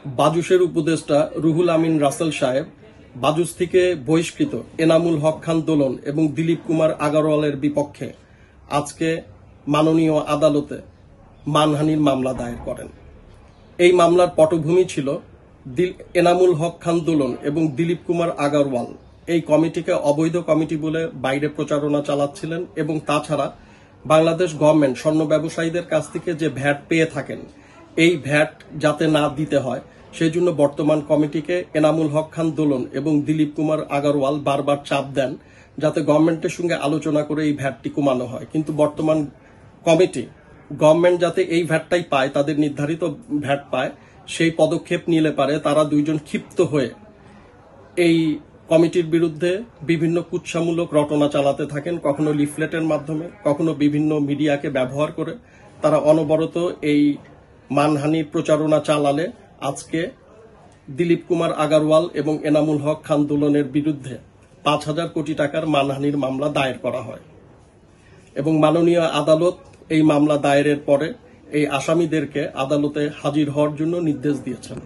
বাজুসের উপদেষ্টা রুহুল আমিন রাসেল সাহেব বাজুস থেকে বহিষ্কৃত এনামুল হক খান দোলন এবং দিলীপ কুমার আগারওয়ালের বিপক্ষে আজকে মাননীয় আদালতে মানহানির মামলা দায়ের করেন। এই মামলার পটভূমি ছিল এনামুল হক খান দোলন এবং দিলীপ কুমার আগারওয়াল এই কমিটিকে অবৈধ কমিটি বলে বাইরে প্রচারণা চালাচ্ছিলেন এবং তাছাড়া বাংলাদেশ গভর্নমেন্ট স্বর্ণ ব্যবসায়ীদের কাছ থেকে যে ভ্যাট পেয়ে থাকেন এই ভ্যাট যাতে না দিতে হয় সেই জন্য বর্তমান কমিটিকে এনামুল হক খান দোলন এবং দিলীপ কুমার আগারওয়াল বারবার চাপ দেন যাতে গভর্নমেন্টের সঙ্গে আলোচনা করে এই ভ্যাটটি কমানো হয়। কিন্তু বর্তমান কমিটি গভর্নমেন্ট যাতে এই ভ্যাটটাই পায়, তাদের নির্ধারিত ভ্যাট পায়, সেই পদক্ষেপ নিলে পারে তারা দুইজন ক্ষিপ্ত হয়ে এই কমিটির বিরুদ্ধে বিভিন্ন কুৎসামূলক রটনা চালাতে থাকেন, কখনো লিফলেটের মাধ্যমে, কখনো বিভিন্ন মিডিয়াকে ব্যবহার করে তারা অনবরত এই মানহানির প্রচারণা চালালে আজকে দিলীপ কুমার আগারওয়াল এবং এনামুল হক খান দোলনের বিরুদ্ধে 5,000 কোটি টাকার মানহানির মামলা দায়ের করা হয় এবং মাননীয় আদালত এই মামলা দায়েরের পরে এই আসামিদেরকে আদালতে হাজির হওয়ার জন্য নির্দেশ দিয়েছেন।